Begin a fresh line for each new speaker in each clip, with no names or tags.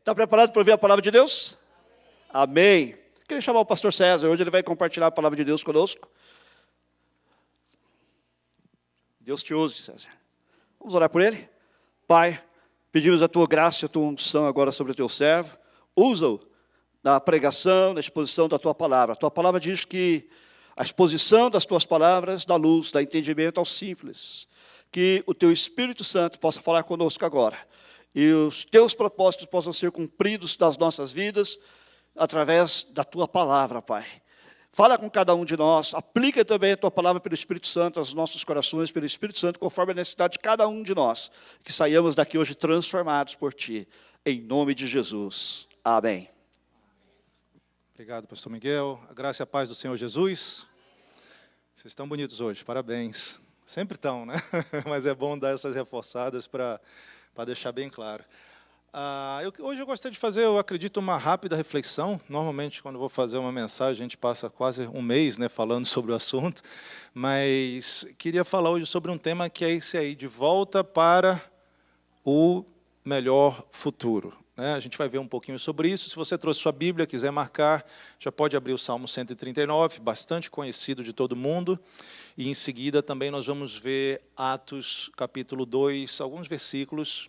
Está preparado para ouvir a palavra de Deus? Amém. Queria chamar o pastor César, hoje ele vai compartilhar a palavra de Deus conosco. Deus te use, César. Vamos orar por ele? Pai, pedimos a tua graça e a tua unção agora sobre o teu servo. Usa-o na pregação, na exposição da tua palavra. A tua palavra diz que a exposição das tuas palavras dá luz, dá entendimento aos simples. Que o teu Espírito Santo possa falar conosco agora. E os teus propósitos possam ser cumpridos nas nossas vidas através da tua palavra, Pai. Fala com cada um de nós, aplica também a tua palavra pelo Espírito Santo aos nossos corações, pelo Espírito Santo, conforme a necessidade de cada um de nós. Que saiamos daqui hoje transformados por ti, em nome de Jesus. Amém.
Obrigado, pastor Miguel. A graça e a paz do Senhor Jesus. Vocês estão bonitos hoje, parabéns. Sempre estão, né? Mas é bom dar essas reforçadas para deixar bem claro. Hoje eu gostaria de fazer, eu acredito, uma rápida reflexão. Normalmente, quando eu vou fazer uma mensagem, a gente passa quase um mês, né, falando sobre o assunto. Mas queria falar hoje sobre um tema que é esse aí, de volta para o melhor futuro. A gente vai ver um pouquinho sobre isso. Se você trouxe sua Bíblia, quiser marcar, já pode abrir o Salmo 139, bastante conhecido de todo mundo. E em seguida também nós vamos ver Atos capítulo 2, alguns versículos.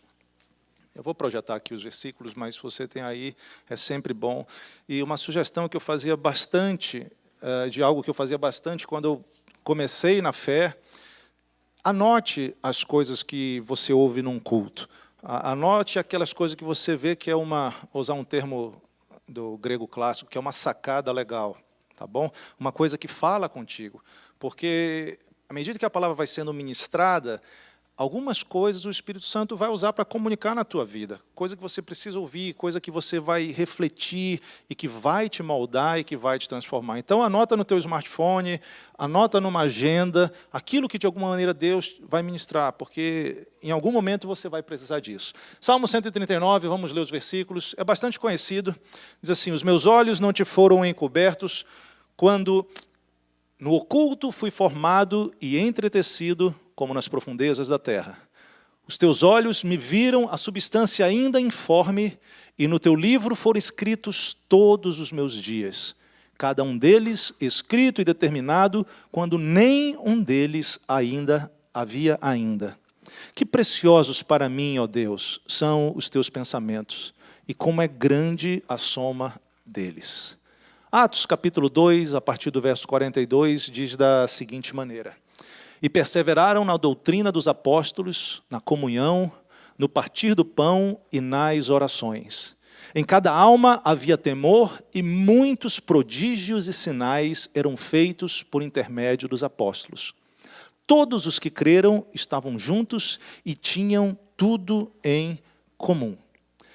Eu vou projetar aqui os versículos, mas se você tem aí, é sempre bom. E uma sugestão que eu fazia bastante, de algo que eu fazia bastante quando eu comecei na fé, anote as coisas que você ouve num culto. Anote aquelas coisas que você vê que é vou usar um termo do grego clássico, que é uma sacada legal, tá bom? Uma coisa que fala contigo. Porque, à medida que a palavra vai sendo ministrada, algumas coisas o Espírito Santo vai usar para comunicar na tua vida. Coisa que você precisa ouvir, coisa que você vai refletir e que vai te moldar e que vai te transformar. Então, anota no teu smartphone, anota numa agenda, aquilo que de alguma maneira Deus vai ministrar, porque em algum momento você vai precisar disso. Salmo 139, vamos ler os versículos, é bastante conhecido. Diz assim: os meus olhos não te foram encobertos quando no oculto fui formado e entretecido como nas profundezas da terra. Os teus olhos me viram a substância ainda informe, e no teu livro foram escritos todos os meus dias, cada um deles escrito e determinado, quando nem um deles havia ainda. Que preciosos para mim, ó Deus, são os teus pensamentos, e como é grande a soma deles. Atos capítulo 2, a partir do verso 42, diz da seguinte maneira: e perseveraram na doutrina dos apóstolos, na comunhão, no partir do pão e nas orações. Em cada alma havia temor, e muitos prodígios e sinais eram feitos por intermédio dos apóstolos. Todos os que creram estavam juntos e tinham tudo em comum.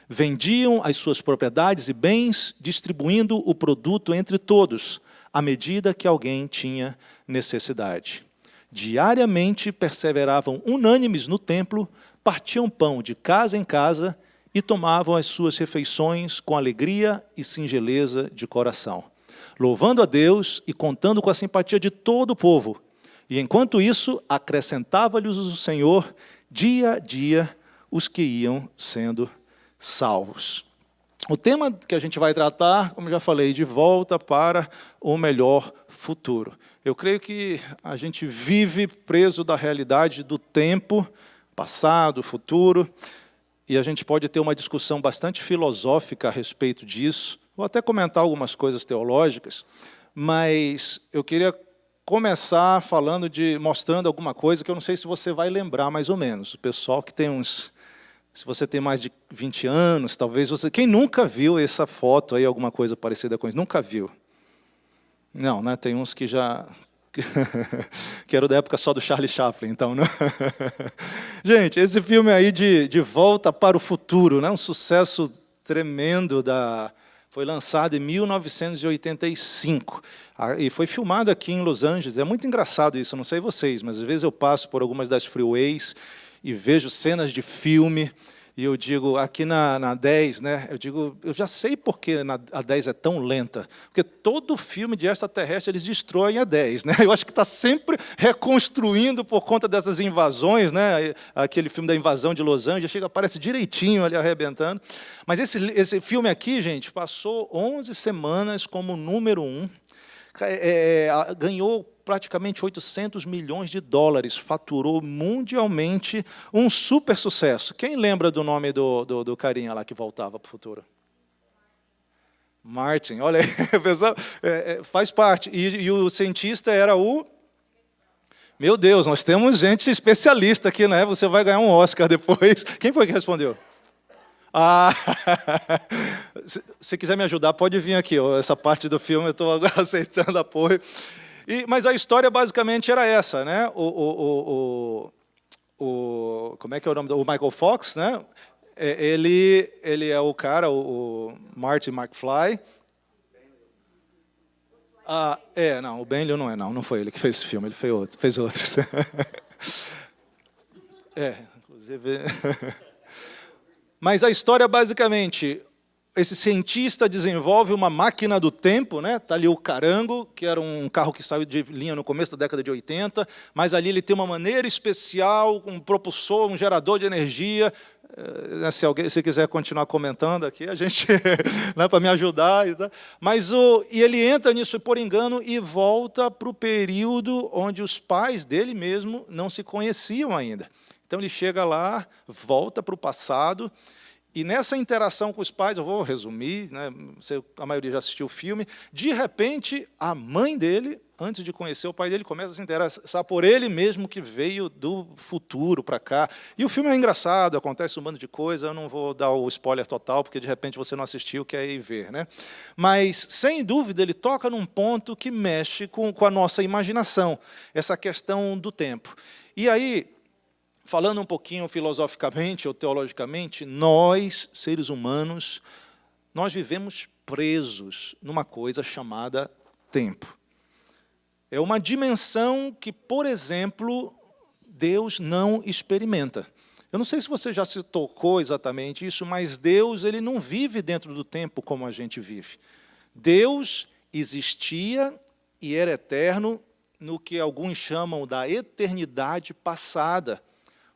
Vendiam as suas propriedades e bens, distribuindo o produto entre todos, à medida que alguém tinha necessidade. Diariamente perseveravam unânimes no templo, partiam pão de casa em casa e tomavam as suas refeições com alegria e singeleza de coração, louvando a Deus e contando com a simpatia de todo o povo. E enquanto isso, acrescentava-lhes o Senhor, dia a dia, os que iam sendo salvos. O tema que a gente vai tratar, como já falei, de volta para o melhor futuro. Eu creio que a gente vive preso da realidade do tempo, passado, futuro, e a gente pode ter uma discussão bastante filosófica a respeito disso, vou até comentar algumas coisas teológicas, mas eu queria começar mostrando alguma coisa que eu não sei se você vai lembrar mais ou menos. O pessoal que tem se você tem mais de 20 anos, talvez você... Quem nunca viu essa foto aí, alguma coisa parecida com isso? Nunca viu? Não, né? Tem uns que já... que era da época só do Charlie Chaplin, então, né? Gente, esse filme aí de Volta para o Futuro, né? Um sucesso tremendo foi lançado em 1985 e foi filmado aqui em Los Angeles. É muito engraçado isso, não sei vocês, mas às vezes eu passo por algumas das freeways e vejo cenas de filme E eu digo, aqui na 10, né, eu já sei por que a 10 é tão lenta. Porque todo filme de extraterrestre, eles destroem a 10. Né? Eu acho que está sempre reconstruindo por conta dessas invasões. Né? Aquele filme da invasão de Los Angeles, aparece direitinho ali arrebentando. Mas esse filme aqui, gente, passou 11 semanas como número 1. Ganhou praticamente 800 milhões de dólares, faturou mundialmente um super sucesso. Quem lembra do nome do carinha lá que voltava para o futuro? Martin, olha aí, pessoal, faz parte. E o cientista era o... Meu Deus, nós temos gente especialista aqui, né? Você vai ganhar um Oscar depois. Quem foi que respondeu? Se quiser me ajudar, pode vir aqui. Essa parte do filme eu estou aceitando apoio. Mas a história basicamente era essa, né? Como é que é o nome? O Michael Fox, né? Ele é o cara, o Marty McFly. Não, o Ben Liu não foi ele que fez esse filme, ele fez outros. Inclusive. Mas a história basicamente, esse cientista desenvolve uma máquina do tempo, né? Está ali o Carango, que era um carro que saiu de linha no começo da década de 80, mas ali ele tem uma maneira especial, um propulsor, um gerador de energia. Se quiser continuar comentando aqui, a gente né, para me ajudar. E ele entra nisso por engano e volta para o período onde os pais dele mesmo não se conheciam ainda. Então ele chega lá, volta para o passado, e nessa interação com os pais, eu vou resumir, né, a maioria já assistiu o filme, de repente, a mãe dele, antes de conhecer o pai dele, começa a se interessar por ele mesmo, que veio do futuro para cá. E o filme é engraçado, acontece um bando de coisa, eu não vou dar o spoiler total, porque de repente você não assistiu, quer ir ver. Né? Mas, sem dúvida, ele toca num ponto que mexe com a nossa imaginação, essa questão do tempo. E aí, falando um pouquinho filosoficamente ou teologicamente, nós, seres humanos, nós vivemos presos numa coisa chamada tempo. É uma dimensão que, por exemplo, Deus não experimenta. Eu não sei se você já se tocou exatamente isso, mas Deus ele não vive dentro do tempo como a gente vive. Deus existia e era eterno no que alguns chamam da eternidade passada.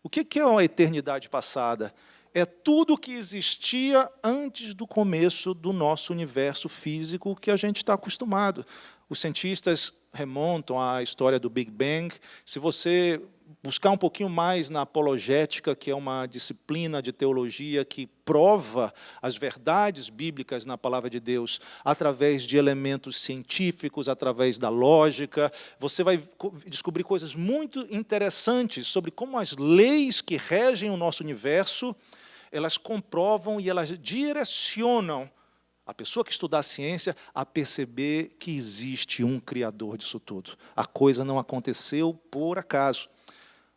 O que é uma eternidade passada? É tudo que existia antes do começo do nosso universo físico que a gente está acostumado. Os cientistas remontam à história do Big Bang. Se você buscar um pouquinho mais na apologética, que é uma disciplina de teologia que prova as verdades bíblicas na palavra de Deus através de elementos científicos, através da lógica, você vai descobrir coisas muito interessantes sobre como as leis que regem o nosso universo, elas comprovam e elas direcionam a pessoa que estudar a ciência a perceber que existe um Criador disso tudo. A coisa não aconteceu por acaso.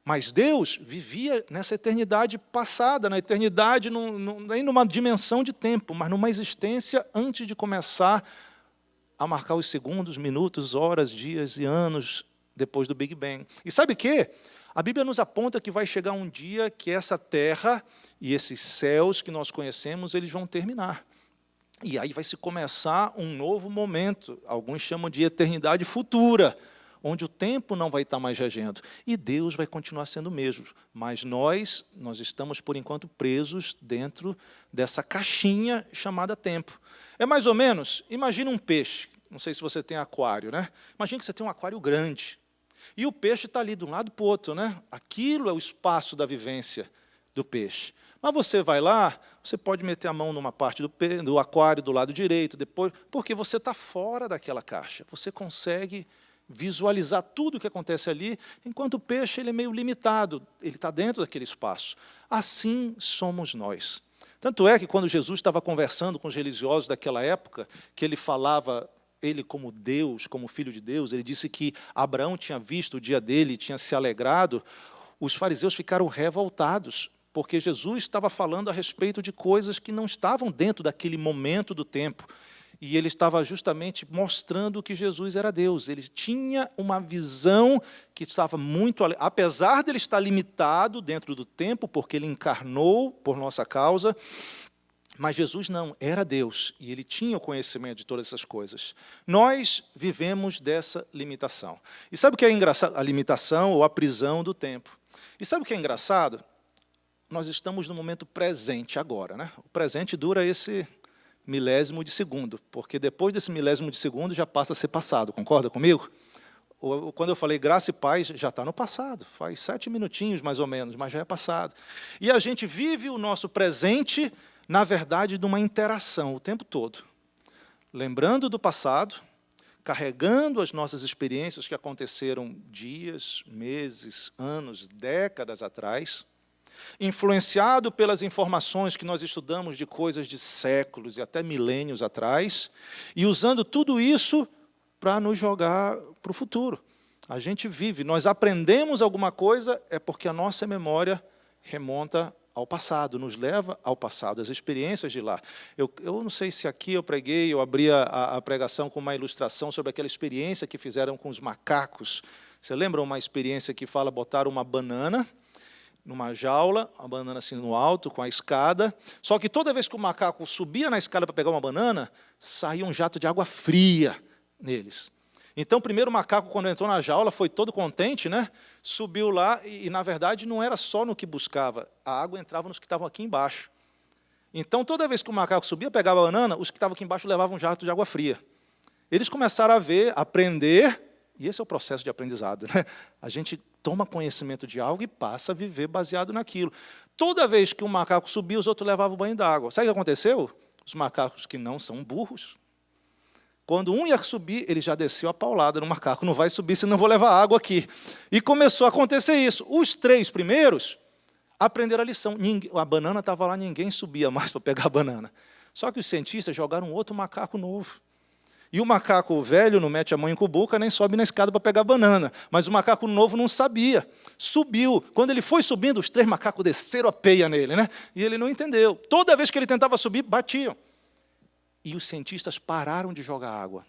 Mas Deus vivia nessa eternidade passada, na eternidade, nem numa dimensão de tempo, mas numa existência antes de começar a marcar os segundos, minutos, horas, dias e anos depois do Big Bang. E sabe o quê? A Bíblia nos aponta que vai chegar um dia que essa terra e esses céus que nós conhecemos, eles vão terminar. E aí vai se começar um novo momento, alguns chamam de eternidade futura, onde o tempo não vai estar mais regendo. E Deus vai continuar sendo o mesmo. Mas nós estamos, por enquanto, presos dentro dessa caixinha chamada tempo. É mais ou menos, imagina um peixe. Não sei se você tem aquário, né? Imagina que você tem um aquário grande. E o peixe está ali de um lado para o outro, né? Aquilo é o espaço da vivência do peixe. Mas você vai lá, você pode meter a mão numa parte do aquário do lado direito, depois, porque você está fora daquela caixa. Você consegue visualizar tudo o que acontece ali, enquanto o peixe ele é meio limitado, ele está dentro daquele espaço. Assim somos nós. Tanto é que quando Jesus estava conversando com os religiosos daquela época, que ele falava, ele como Deus, como Filho de Deus, ele disse que Abraão tinha visto o dia dele, tinha se alegrado, os fariseus ficaram revoltados, porque Jesus estava falando a respeito de coisas que não estavam dentro daquele momento do tempo. E ele estava justamente mostrando que Jesus era Deus. Ele tinha uma visão que estava muito... Apesar de ele estar limitado dentro do tempo, porque ele encarnou por nossa causa, mas Jesus não, era Deus, e ele tinha o conhecimento de todas essas coisas. Nós vivemos dessa limitação. E sabe o que é engraçado? A limitação ou a prisão do tempo. E sabe o que é engraçado? Nós estamos no momento presente agora, né? O presente dura esse milésimo de segundo, porque depois desse milésimo de segundo já passa a ser passado, concorda comigo? Quando eu falei graça e paz, já está no passado, faz 7 minutinhos mais ou menos, mas já é passado. E a gente vive o nosso presente, na verdade, de uma interação o tempo todo. Lembrando do passado, carregando as nossas experiências que aconteceram dias, meses, anos, décadas atrás, influenciado pelas informações que nós estudamos de coisas de séculos e até milênios atrás, e usando tudo isso para nos jogar para o futuro. A gente vive, nós aprendemos alguma coisa, é porque a nossa memória remonta ao passado, nos leva ao passado, as experiências de lá. Eu não sei se aqui eu preguei, eu abri a pregação com uma ilustração sobre aquela experiência que fizeram com os macacos. Você lembra uma experiência que fala, botaram uma banana numa jaula, a banana assim no alto, com a escada, só que toda vez que o macaco subia na escada para pegar uma banana, saía um jato de água fria neles. Então, primeiro o macaco, quando entrou na jaula, foi todo contente, né? Subiu lá e, na verdade, não era só no que buscava, a água entrava nos que estavam aqui embaixo. Então, toda vez que o macaco subia, pegava a banana, os que estavam aqui embaixo levavam um jato de água fria. Eles começaram a ver, aprender, e esse é o processo de aprendizado, né? A gente toma conhecimento de algo e passa a viver baseado naquilo. Toda vez que um macaco subia, os outros levavam banho d'água. Sabe o que aconteceu? Os macacos que não são burros, quando um ia subir, ele já desceu a paulada no macaco. Não vai subir, senão vou levar água aqui. E começou a acontecer isso. Os 3 primeiros aprenderam a lição. A banana estava lá, ninguém subia mais para pegar a banana. Só que os cientistas jogaram outro macaco novo. E o macaco velho não mete a mão em cubuca, nem sobe na escada para pegar a banana. Mas o macaco novo não sabia. Subiu. Quando ele foi subindo, os 3 macacos desceram a peia nele, né? E ele não entendeu. Toda vez que ele tentava subir, batiam. E os cientistas pararam de jogar água,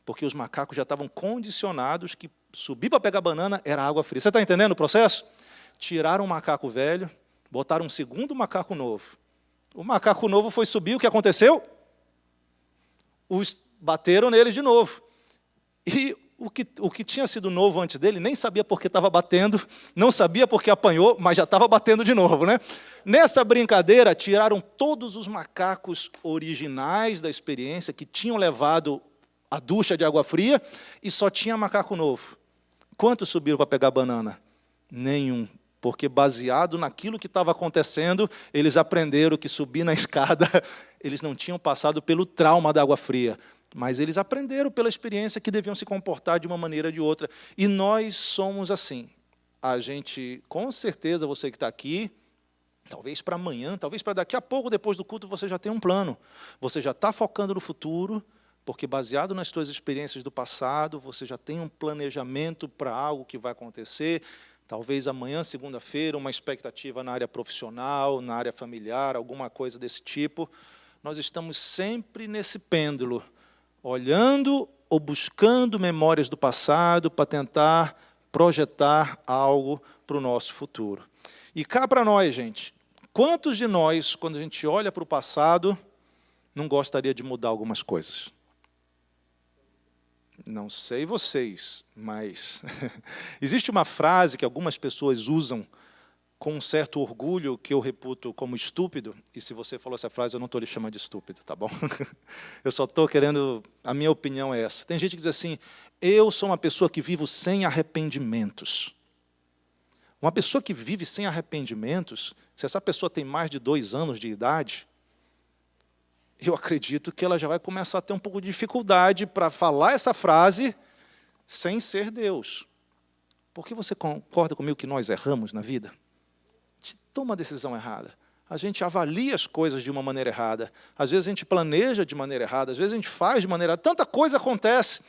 porque os macacos já estavam condicionados que subir para pegar banana era água fria. Você está entendendo o processo? Tiraram o macaco velho, botaram um segundo macaco novo. O macaco novo foi subir, o que aconteceu? Bateram neles de novo. E o que tinha sido novo antes dele, nem sabia por que estava batendo, não sabia por que apanhou, mas já estava batendo de novo, né? Nessa brincadeira, tiraram todos os macacos originais da experiência, que tinham levado a ducha de água fria, e só tinha macaco novo. Quantos subiram para pegar banana? Nenhum, porque baseado naquilo que estava acontecendo, eles aprenderam que subir na escada, eles não tinham passado pelo trauma da água fria, mas eles aprenderam pela experiência que deviam se comportar de uma maneira ou de outra. E nós somos assim. A gente, com certeza, você que está aqui, talvez para amanhã, talvez para daqui a pouco, depois do culto, você já tem um plano. Você já está focando no futuro, porque baseado nas suas experiências do passado, você já tem um planejamento para algo que vai acontecer. Talvez amanhã, segunda-feira, uma expectativa na área profissional, na área familiar, alguma coisa desse tipo. Nós estamos sempre nesse pêndulo, olhando ou buscando memórias do passado para tentar projetar algo para o nosso futuro. E cá para nós, gente, quantos de nós, quando a gente olha para o passado, não gostaria de mudar algumas coisas? Não sei vocês, mas existe uma frase que algumas pessoas usam com um certo orgulho, que eu reputo como estúpido, e se você falou essa frase, eu não estou lhe chamando de estúpido, tá bom? Eu só estou querendo, a minha opinião é essa. Tem gente que diz assim, eu sou uma pessoa que vivo sem arrependimentos. Uma pessoa que vive sem arrependimentos, se essa pessoa tem mais de 2 anos de idade, eu acredito que ela já vai começar a ter um pouco de dificuldade para falar essa frase sem ser Deus. Porque você concorda comigo que nós erramos na vida? A gente toma a decisão errada. A gente avalia as coisas de uma maneira errada. Às vezes a gente planeja de maneira errada. Às vezes a gente faz de maneira errada. Tanta coisa acontece.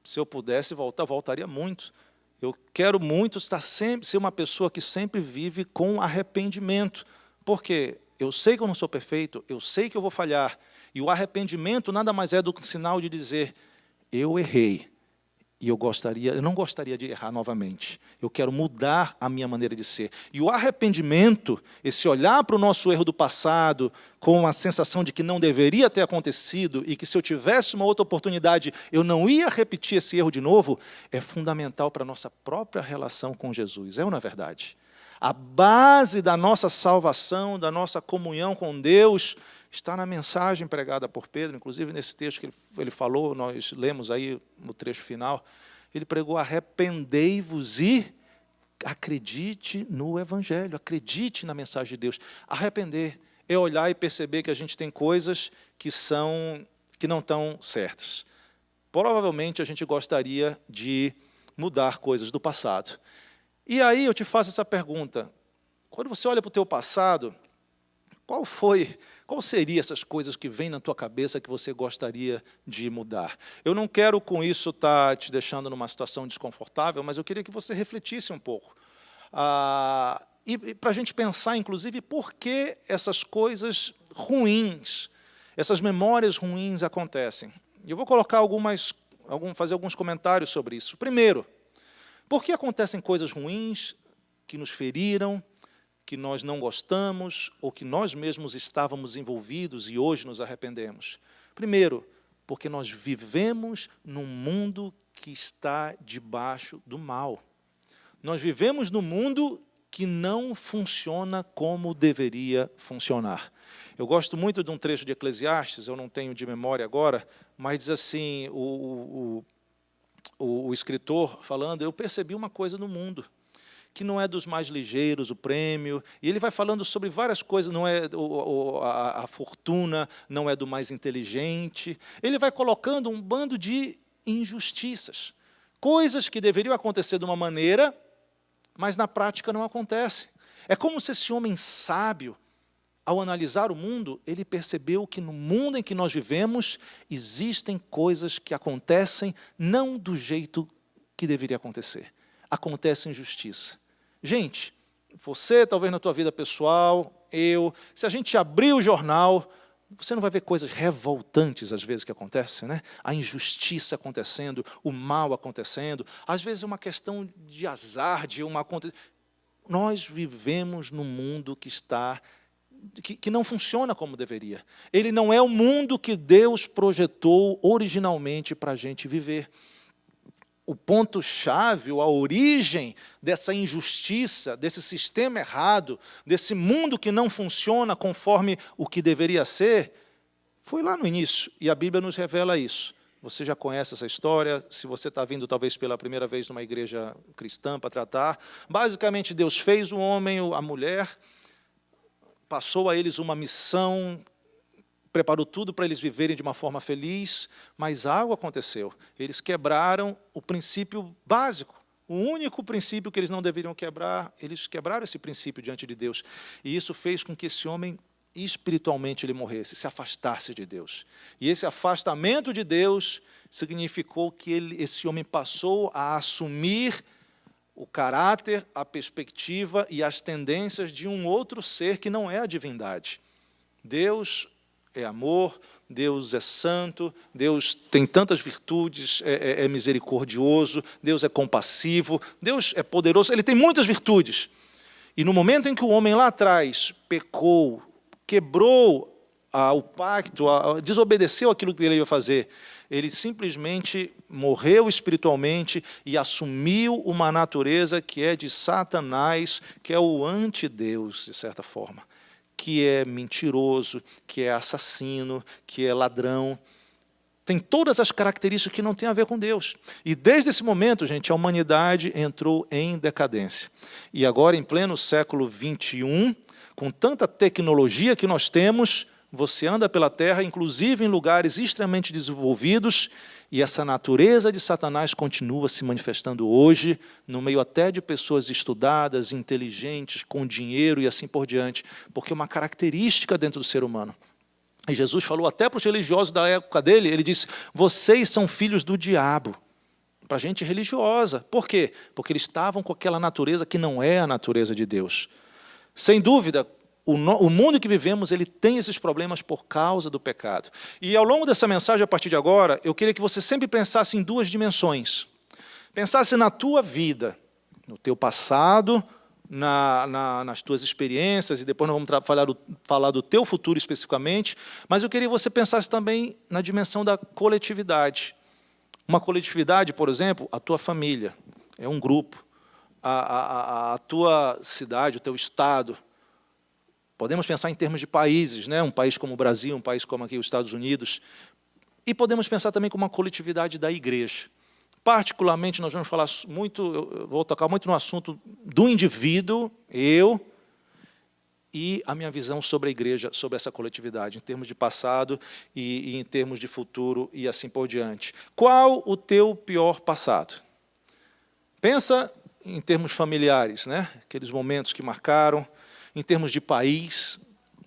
Se eu pudesse voltar, voltaria muito. Eu quero muito ser uma pessoa que sempre vive com arrependimento. Por quê? eu sei que eu não sou perfeito, eu sei que eu vou falhar. E o arrependimento nada mais é do que um sinal de dizer, eu errei. E eu não gostaria de errar novamente. Eu quero mudar a minha maneira de ser. E o arrependimento, esse olhar para o nosso erro do passado, com a sensação de que não deveria ter acontecido, e que se eu tivesse uma outra oportunidade, eu não ia repetir esse erro de novo, é fundamental para a nossa própria relação com Jesus. É ou não é verdade? A base da nossa salvação, da nossa comunhão com Deus, está na mensagem pregada por Pedro, inclusive nesse texto que ele falou, nós lemos aí no trecho final, ele pregou, arrependei-vos e acredite no Evangelho, acredite na mensagem de Deus. Arrepender é olhar e perceber que a gente tem coisas que não estão certas. Provavelmente a gente gostaria de mudar coisas do passado. E aí eu te faço essa pergunta, quando você olha para o teu passado, qual seriam essas coisas que vêm na tua cabeça que você gostaria de mudar? Eu não quero com isso estar te deixando numa situação desconfortável, mas eu queria que você refletisse um pouco. E para a gente pensar, inclusive, por que essas coisas ruins, essas memórias ruins acontecem. E eu vou colocar fazer alguns comentários sobre isso. Primeiro, por que acontecem coisas ruins que nos feriram, que nós não gostamos, ou que nós mesmos estávamos envolvidos e hoje nos arrependemos? Primeiro, porque nós vivemos num mundo que está debaixo do mal. Nós vivemos num mundo que não funciona como deveria funcionar. Eu gosto muito de um trecho de Eclesiastes, eu não tenho de memória agora, mas diz assim, o escritor falando, eu percebi uma coisa no mundo, que não é dos mais ligeiros o prêmio, e ele vai falando sobre várias coisas, não é a fortuna, não é do mais inteligente, ele vai colocando um bando de injustiças, coisas que deveriam acontecer de uma maneira, mas na prática não acontece. É como se esse homem sábio, ao analisar o mundo, ele percebeu que no mundo em que nós vivemos, existem coisas que acontecem não do jeito que deveria acontecer. Acontece injustiça. Gente, você, talvez na tua vida pessoal, se a gente abrir o jornal, você não vai ver coisas revoltantes às vezes que acontecem, né? A injustiça acontecendo, o mal acontecendo, às vezes é uma questão de azar, nós vivemos num mundo que não funciona como deveria. Ele não é o mundo que Deus projetou originalmente para a gente viver. O ponto-chave, a origem dessa injustiça, desse sistema errado, desse mundo que não funciona conforme o que deveria ser, foi lá no início, e a Bíblia nos revela isso. Você já conhece essa história, se você está vindo talvez pela primeira vez numa igreja cristã para tratar. Basicamente, Deus fez o homem, a mulher, passou a eles uma missão, preparou tudo para eles viverem de uma forma feliz, mas algo aconteceu. Eles quebraram o princípio básico, o único princípio que eles não deveriam quebrar, eles quebraram esse princípio diante de Deus. E isso fez com que esse homem, espiritualmente, ele morresse, se afastasse de Deus. E esse afastamento de Deus significou que esse homem passou a assumir o caráter, a perspectiva e as tendências de um outro ser que não é a divindade. Deus é amor, Deus é santo, Deus tem tantas virtudes, é misericordioso, Deus é compassivo, Deus é poderoso, Ele tem muitas virtudes. E no momento em que o homem lá atrás pecou, quebrou o pacto, desobedeceu aquilo que ele ia fazer, ele simplesmente morreu espiritualmente e assumiu uma natureza que é de Satanás, que é o antideus, de certa forma, que é mentiroso, que é assassino, que é ladrão. Tem todas as características que não têm a ver com Deus. E desde esse momento, gente, a humanidade entrou em decadência. E agora, em pleno século XXI, com tanta tecnologia que nós temos, você anda pela Terra, inclusive em lugares extremamente desenvolvidos, e essa natureza de Satanás continua se manifestando hoje, no meio até de pessoas estudadas, inteligentes, com dinheiro e assim por diante, porque é uma característica dentro do ser humano. E Jesus falou até para os religiosos da época dele, ele disse, vocês são filhos do diabo, para a gente religiosa. Por quê? Porque eles estavam com aquela natureza que não é a natureza de Deus. Sem dúvida, O mundo que vivemos, ele tem esses problemas por causa do pecado. E ao longo dessa mensagem, a partir de agora, eu queria que você sempre pensasse em duas dimensões. Pensasse na tua vida, no teu passado, nas tuas experiências, e depois nós vamos falar do teu futuro especificamente, mas eu queria que você pensasse também na dimensão da coletividade. Uma coletividade, por exemplo, a tua família, é um grupo. A tua cidade, o teu estado. Podemos pensar em termos de países, né? Um país como o Brasil, um país como aqui os Estados Unidos. E podemos pensar também como uma coletividade da igreja. Particularmente, nós vamos falar muito, eu vou tocar muito no assunto do indivíduo, eu, e a minha visão sobre a igreja, sobre essa coletividade, em termos de passado e em termos de futuro e assim por diante. Qual o teu pior passado? Pensa em termos familiares, né? Aqueles momentos que marcaram, em termos de país,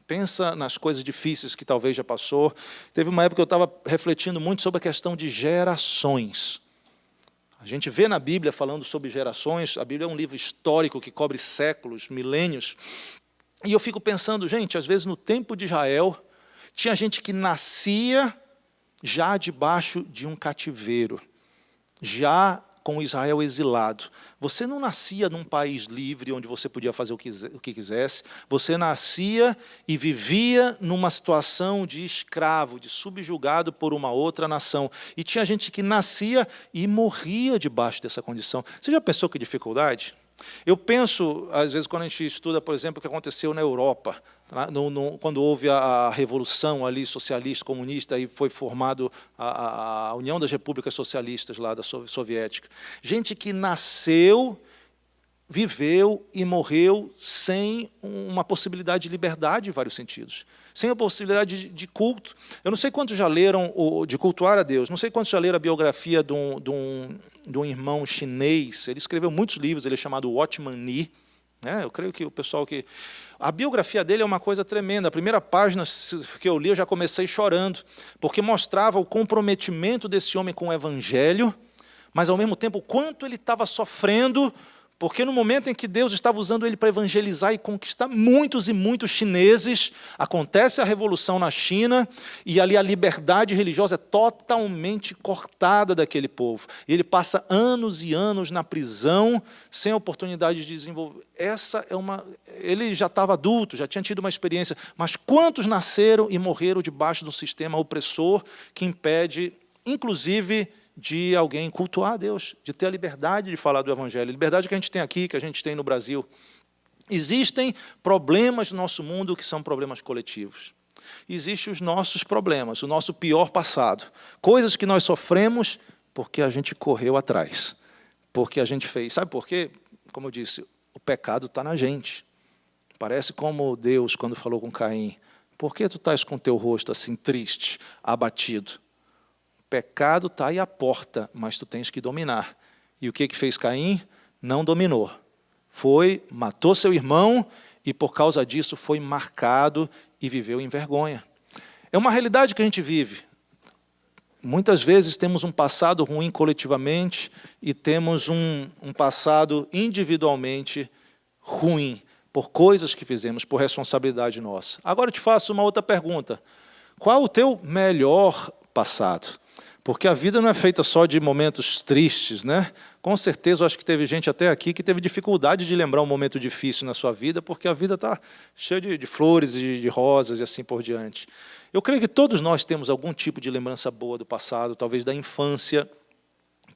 pensa nas coisas difíceis que talvez já passou. Teve uma época que eu estava refletindo muito sobre a questão de gerações. A gente vê na Bíblia falando sobre gerações, a Bíblia é um livro histórico que cobre séculos, milênios, e eu fico pensando, gente, às vezes no tempo de Israel, tinha gente que nascia já debaixo de um cativeiro, já com Israel exilado. Você não nascia num país livre, onde você podia fazer o que quisesse. Você nascia e vivia numa situação de escravo, de subjugado por uma outra nação. E tinha gente que nascia e morria debaixo dessa condição. Você já pensou que dificuldade? Eu penso, às vezes, quando a gente estuda, por exemplo, o que aconteceu na Europa, quando houve a revolução ali socialista, comunista, e foi formado a União das Repúblicas Socialistas lá da Soviética. Gente que nasceu, viveu e morreu sem uma possibilidade de liberdade em vários sentidos, sem a possibilidade de culto. Eu não sei quantos já leram, de cultuar a Deus, não sei quantos já leram a biografia de um irmão chinês. Ele escreveu muitos livros, ele é chamado Watchman Nee. Eu creio que o pessoal que... A biografia dele é uma coisa tremenda. A primeira página que eu li, eu já comecei chorando, porque mostrava o comprometimento desse homem com o Evangelho, mas, ao mesmo tempo, o quanto ele estava sofrendo, porque no momento em que Deus estava usando ele para evangelizar e conquistar muitos e muitos chineses, acontece a revolução na China, e ali a liberdade religiosa é totalmente cortada daquele povo. E ele passa anos e anos na prisão, sem oportunidade de desenvolver. Ele já estava adulto, já tinha tido uma experiência, mas quantos nasceram e morreram debaixo de um sistema opressor que impede, inclusive, de alguém cultuar a Deus, de ter a liberdade de falar do Evangelho, a liberdade que a gente tem aqui, que a gente tem no Brasil. Existem problemas no nosso mundo que são problemas coletivos. Existem os nossos problemas, o nosso pior passado, coisas que nós sofremos porque a gente correu atrás, porque a gente fez. Sabe por quê? Como eu disse, o pecado está na gente. Parece como Deus, quando falou com Caim, por que tu estás com o teu rosto assim triste, abatido? Pecado está aí à porta, mas tu tens que dominar. E o que fez Caim? Não dominou. Matou seu irmão e, por causa disso, foi marcado e viveu em vergonha. É uma realidade que a gente vive. Muitas vezes temos um passado ruim coletivamente e temos um passado individualmente ruim, por coisas que fizemos, por responsabilidade nossa. Agora eu te faço uma outra pergunta. Qual o teu melhor passado? Porque a vida não é feita só de momentos tristes, né? Com certeza, eu acho que teve gente até aqui que teve dificuldade de lembrar um momento difícil na sua vida, porque a vida está cheia de flores e de rosas e assim por diante. Eu creio que todos nós temos algum tipo de lembrança boa do passado, talvez da infância,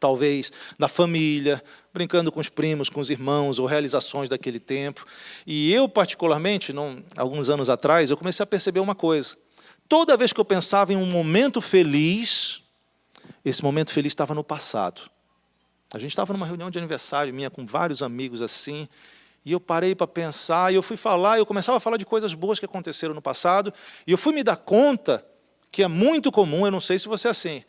talvez da família, brincando com os primos, com os irmãos, ou realizações daquele tempo. E eu, particularmente, alguns anos atrás, eu comecei a perceber uma coisa. Toda vez que eu pensava em um momento feliz, esse momento feliz estava no passado. A gente estava numa reunião de aniversário minha com vários amigos assim, e eu parei para pensar, e eu fui falar, e eu começava a falar de coisas boas que aconteceram no passado, e eu fui me dar conta que é muito comum, eu não sei se você é assim,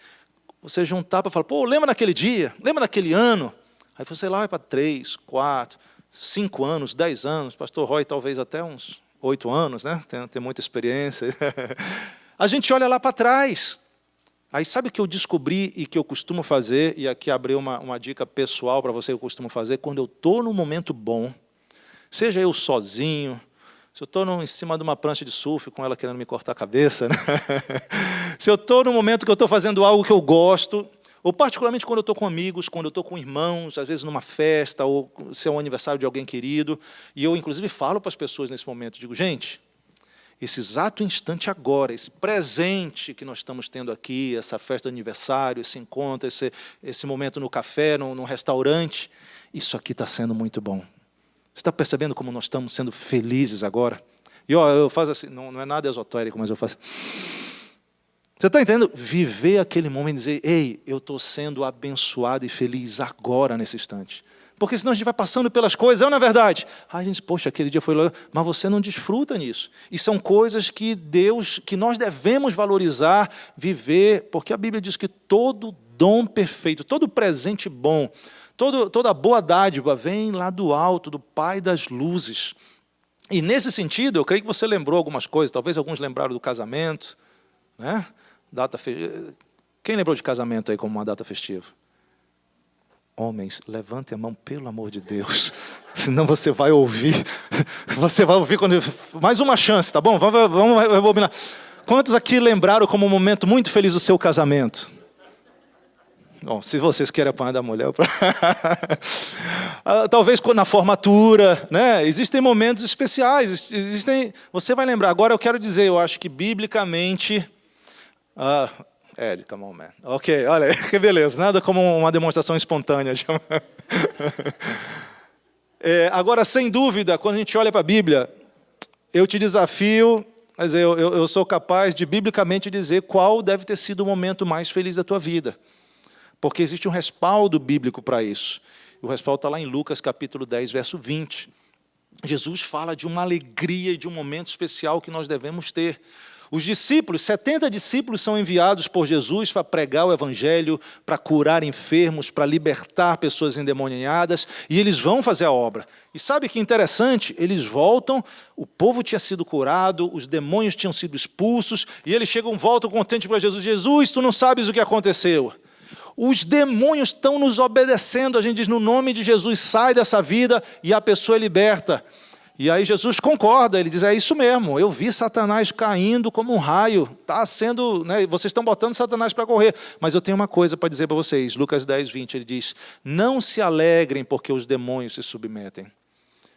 você juntar para falar, pô, lembra daquele dia? Lembra daquele ano? Aí você lá vai para 3, 4, 5 anos, 10 anos, pastor Roy talvez até uns 8 anos, né? Tem muita experiência. A gente olha lá para trás. Aí sabe o que eu descobri e que eu costumo fazer, e aqui abri uma dica pessoal para você que eu costumo fazer, quando eu estou num momento bom, seja eu sozinho, se eu estou em cima de uma prancha de surf com ela querendo me cortar a cabeça, né? Se eu estou no momento que eu estou fazendo algo que eu gosto, ou particularmente quando eu estou com amigos, quando eu estou com irmãos, às vezes numa festa, ou se é um aniversário de alguém querido, e eu, inclusive, falo para as pessoas nesse momento, digo, gente, esse exato instante agora, esse presente que nós estamos tendo aqui, essa festa de aniversário, esse encontro, esse momento no café, num restaurante, isso aqui está sendo muito bom. Você está percebendo como nós estamos sendo felizes agora? E eu faço assim, não é nada esotérico, mas eu faço... Você está entendendo? Viver aquele momento e dizer, ei, eu estou sendo abençoado e feliz agora, nesse instante. Porque senão a gente vai passando pelas coisas, não é verdade? A gente, poxa, aquele dia foi lá, mas você não desfruta nisso. E são coisas que nós devemos valorizar, viver, porque a Bíblia diz que todo dom perfeito, todo presente bom, toda boa dádiva vem lá do alto, do Pai das luzes. E nesse sentido, eu creio que você lembrou algumas coisas, talvez alguns lembraram do casamento, né? Quem lembrou de casamento aí como uma data festiva? Homens, levante a mão, pelo amor de Deus, senão você vai ouvir quando... Mais uma chance, tá bom? Vamos rebobinar. Quantos aqui lembraram como um momento muito feliz do seu casamento? Bom, se vocês querem apanhar da mulher... Talvez na formatura, né? Existem momentos especiais, você vai lembrar. Agora eu quero dizer, eu acho que biblicamente... Ed, come on, man. Ok, olha, que beleza. Nada como uma demonstração espontânea. Agora, sem dúvida, quando a gente olha para a Bíblia, eu te desafio, mas eu sou capaz de, biblicamente, dizer qual deve ter sido o momento mais feliz da tua vida. Porque existe um respaldo bíblico para isso. O respaldo está lá em Lucas, capítulo 10, verso 20. Jesus fala de uma alegria e de um momento especial que nós devemos ter. Os discípulos, 70 discípulos são enviados por Jesus para pregar o Evangelho, para curar enfermos, para libertar pessoas endemoniadas, e eles vão fazer a obra. E sabe que interessante? Eles voltam, o povo tinha sido curado, os demônios tinham sido expulsos, e eles voltam contentes para Jesus. Jesus, tu não sabes o que aconteceu. Os demônios estão nos obedecendo, a gente diz, no nome de Jesus, sai dessa vida, e a pessoa é liberta. E aí Jesus concorda, ele diz, é isso mesmo, eu vi Satanás caindo como um raio, está sendo, né, vocês estão botando Satanás para correr, mas eu tenho uma coisa para dizer para vocês, Lucas 10, 20, ele diz, não se alegrem porque os demônios se submetem,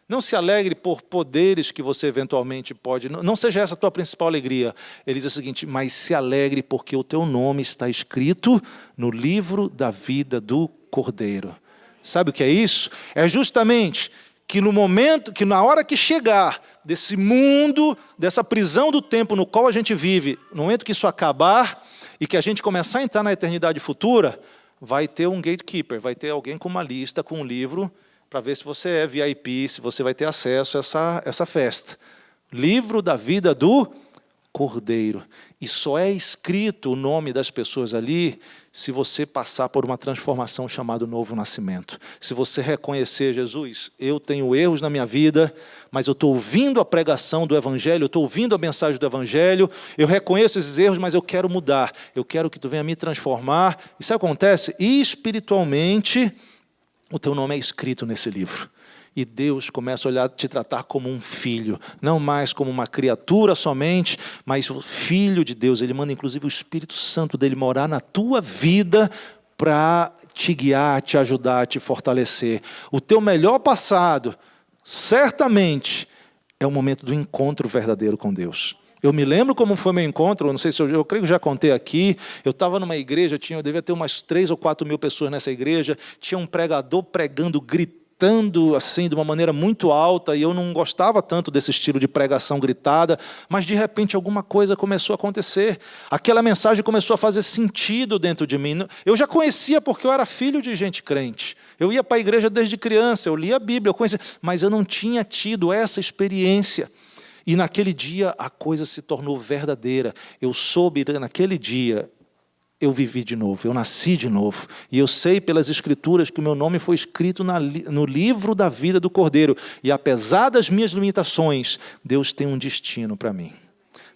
não se alegre por poderes que você eventualmente pode, não seja essa a tua principal alegria, ele diz o seguinte, mas se alegre porque o teu nome está escrito no livro da vida do Cordeiro. Sabe o que é isso? É justamente... que na hora que chegar desse mundo, dessa prisão do tempo no qual a gente vive, no momento que isso acabar e que a gente começar a entrar na eternidade futura, vai ter um gatekeeper, vai ter alguém com uma lista, com um livro, para ver se você é VIP, se você vai ter acesso a essa festa. Livro da vida do Cordeiro. E só é escrito o nome das pessoas ali se você passar por uma transformação chamada novo nascimento. Se você reconhecer, Jesus, eu tenho erros na minha vida, mas eu estou ouvindo a pregação do Evangelho, eu estou ouvindo a mensagem do Evangelho, eu reconheço esses erros, mas eu quero mudar, eu quero que tu venha me transformar. E sabe o que acontece? Espiritualmente, o teu nome é escrito nesse livro. E Deus começa a olhar, te tratar como um filho, não mais como uma criatura somente, mas o Filho de Deus. Ele manda inclusive o Espírito Santo dele morar na tua vida para te guiar, te ajudar, te fortalecer. O teu melhor passado, certamente, é o momento do encontro verdadeiro com Deus. Eu me lembro como foi meu encontro, não sei se eu creio que já contei aqui, eu estava numa igreja, eu devia ter umas 3 ou 4 mil pessoas nessa igreja, tinha um pregador pregando, gritando assim de uma maneira muito alta, e eu não gostava tanto desse estilo de pregação gritada, mas de repente alguma coisa começou a acontecer, aquela mensagem começou a fazer sentido dentro de mim. Eu já conhecia porque eu era filho de gente crente, eu ia para a igreja desde criança, eu lia a Bíblia, eu conhecia, mas eu não tinha tido essa experiência. E naquele dia a coisa se tornou verdadeira. Eu soube naquele dia, eu vivi de novo, eu nasci de novo. E eu sei pelas Escrituras que o meu nome foi escrito no livro da vida do Cordeiro. E apesar das minhas limitações, Deus tem um destino para mim.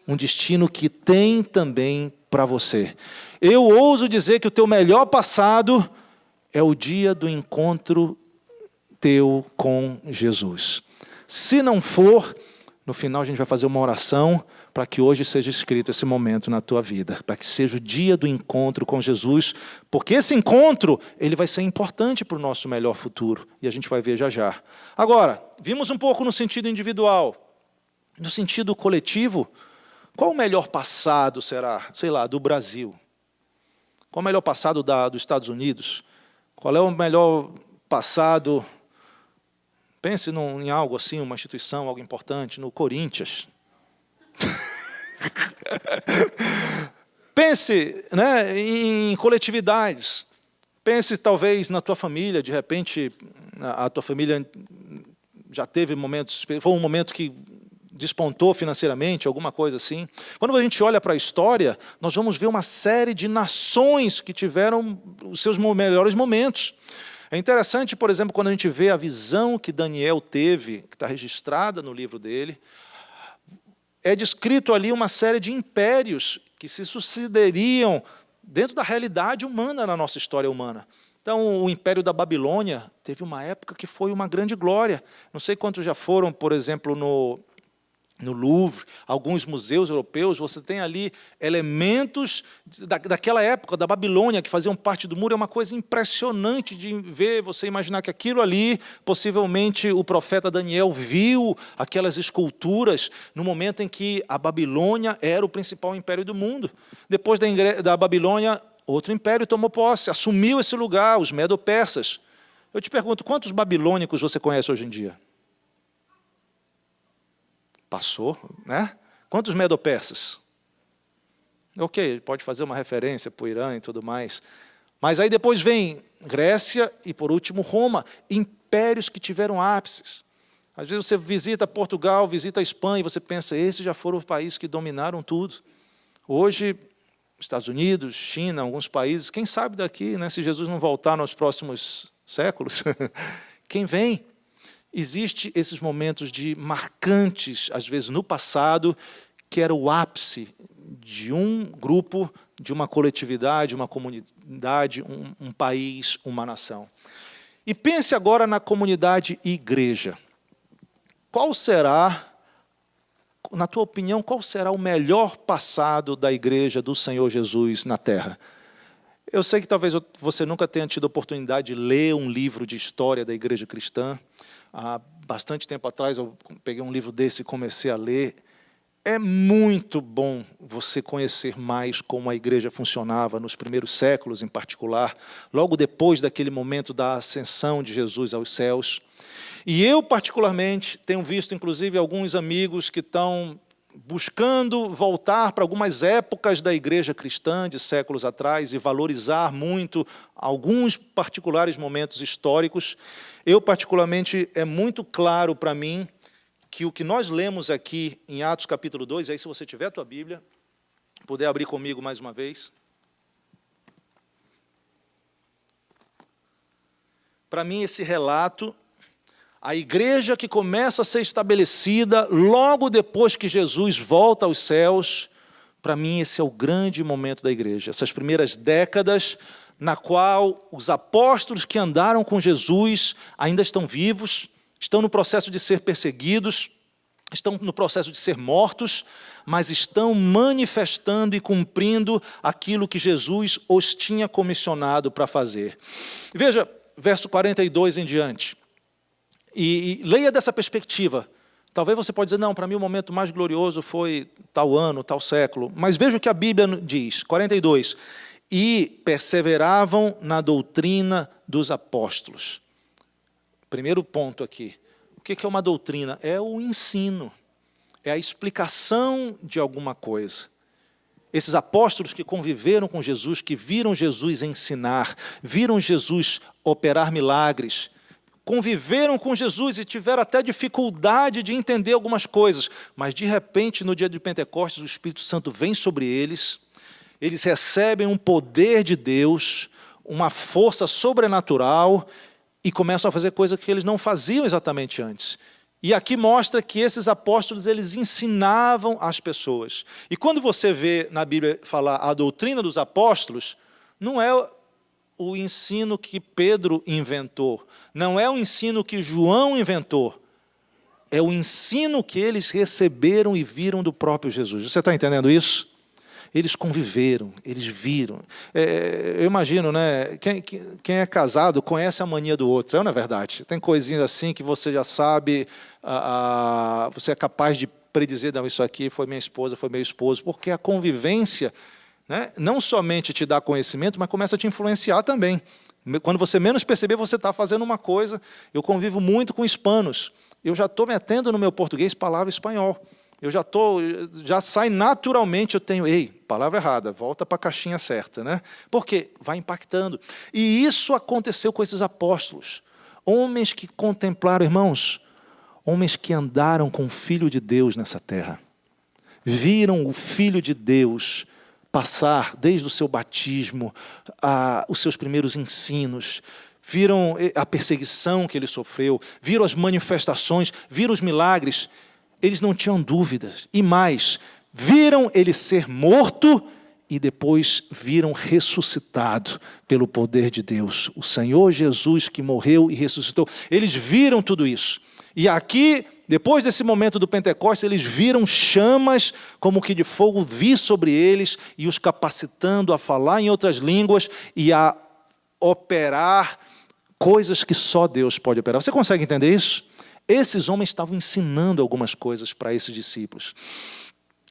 Um destino que tem também para você. Eu ouso dizer que o teu melhor passado é o dia do encontro teu com Jesus. Se não for, No final, a gente vai fazer uma oração para que hoje seja escrito esse momento na tua vida, para que seja o dia do encontro com Jesus, porque esse encontro ele vai ser importante para o nosso melhor futuro, e a gente vai ver já já. Agora, vimos um pouco no sentido individual. No sentido coletivo, qual o melhor passado será, sei lá, do Brasil? Qual o melhor passado dos Estados Unidos? Qual é o melhor passado... Pense em algo assim, uma instituição, algo importante, no Corinthians. Pense, né, em coletividades. Pense talvez na tua família, de repente a tua família já teve momentos, foi um momento que despontou financeiramente, alguma coisa assim. Quando a gente olha para a história, nós vamos ver uma série de nações que tiveram os seus melhores momentos. É interessante, por exemplo, quando a gente vê a visão que Daniel teve, que está registrada no livro dele, é descrito ali uma série de impérios que se sucederiam dentro da realidade humana, na nossa história humana. Então, o Império da Babilônia teve uma época que foi uma grande glória. Não sei quantos já foram, por exemplo, no Louvre, alguns museus europeus, você tem ali elementos daquela época, da Babilônia, que faziam parte do muro. É uma coisa impressionante de ver, você imaginar que aquilo ali, possivelmente o profeta Daniel viu aquelas esculturas no momento em que a Babilônia era o principal império do mundo. Depois da Babilônia, outro império tomou posse, assumiu esse lugar, os medo-persas. Eu te pergunto, quantos babilônicos você conhece hoje em dia? Passou, né? Quantos medo-persas? Ok, pode fazer uma referência para o Irã e tudo mais. Mas aí depois vem Grécia e, por último, Roma. Impérios que tiveram ápices. Às vezes você visita Portugal, visita a Espanha, e você pensa, esses já foram os países que dominaram tudo. Hoje, Estados Unidos, China, alguns países, quem sabe daqui, né, se Jesus não voltar nos próximos séculos, quem vem? Existem esses momentos de marcantes, às vezes no passado, que era o ápice de um grupo, de uma coletividade, uma comunidade, um país, uma nação. E pense agora na comunidade igreja. Qual será, na tua opinião, qual será o melhor passado da igreja do Senhor Jesus na Terra? Eu sei que talvez você nunca tenha tido a oportunidade de ler um livro de história da igreja cristã. Há bastante tempo atrás eu peguei um livro desse e comecei a ler. É muito bom você conhecer mais como a igreja funcionava nos primeiros séculos, em particular, logo depois daquele momento da ascensão de Jesus aos céus. E eu, particularmente, tenho visto, inclusive, alguns amigos que estão buscando voltar para algumas épocas da igreja cristã de séculos atrás e valorizar muito alguns particulares momentos históricos. Eu, particularmente, é muito claro para mim que o que nós lemos aqui em Atos capítulo 2, aí se você tiver a tua Bíblia, puder abrir comigo mais uma vez. Para mim, esse relato, a igreja que começa a ser estabelecida logo depois que Jesus volta aos céus, para mim esse é o grande momento da igreja. Essas primeiras décadas na qual os apóstolos que andaram com Jesus ainda estão vivos, estão no processo de ser perseguidos, estão no processo de ser mortos, mas estão manifestando e cumprindo aquilo que Jesus os tinha comissionado para fazer. Veja, verso 42 em diante. E leia dessa perspectiva. Talvez você pode dizer, não, para mim o momento mais glorioso foi tal ano, tal século. Mas veja o que a Bíblia diz, 42. E perseveravam na doutrina dos apóstolos. Primeiro ponto aqui. O que é uma doutrina? É o ensino. É a explicação de alguma coisa. Esses apóstolos que conviveram com Jesus, que viram Jesus ensinar, viram Jesus operar milagres, conviveram com Jesus e tiveram até dificuldade de entender algumas coisas, mas de repente, no dia de Pentecostes, o Espírito Santo vem sobre eles, eles recebem um poder de Deus, uma força sobrenatural e começam a fazer coisas que eles não faziam exatamente antes. E aqui mostra que esses apóstolos, eles ensinavam as pessoas. E quando você vê na Bíblia falar a doutrina dos apóstolos, não é o ensino que Pedro inventou, não é o ensino que João inventou, é o ensino que eles receberam e viram do próprio Jesus. Você está entendendo isso? Eles conviveram, eles viram. Eu imagino, né? Quem é casado conhece a mania do outro, não é verdade? Tem coisinhas assim que você já sabe, você é capaz de predizer, não, isso aqui foi minha esposa, foi meu esposo, porque a convivência, né, não somente te dá conhecimento, mas começa a te influenciar também. Quando você menos perceber, você está fazendo uma coisa. Eu convivo muito com hispanos. Eu já estou metendo no meu português palavra espanhol. Já sai naturalmente, eu tenho, palavra errada, volta para a caixinha certa, né? Porque vai impactando. E isso aconteceu com esses apóstolos. Homens que contemplaram, irmãos, homens que andaram com o Filho de Deus nessa terra. Viram o Filho de Deus passar desde o seu batismo, os seus primeiros ensinos, viram a perseguição que ele sofreu, viram as manifestações, viram os milagres. Eles não tinham dúvidas. E mais, viram ele ser morto e depois viram ressuscitado pelo poder de Deus. O Senhor Jesus que morreu e ressuscitou. Eles viram tudo isso. E aqui, depois desse momento do Pentecostes, eles viram chamas como que de fogo vir sobre eles e os capacitando a falar em outras línguas e a operar coisas que só Deus pode operar. Você consegue entender isso? Esses homens estavam ensinando algumas coisas para esses discípulos.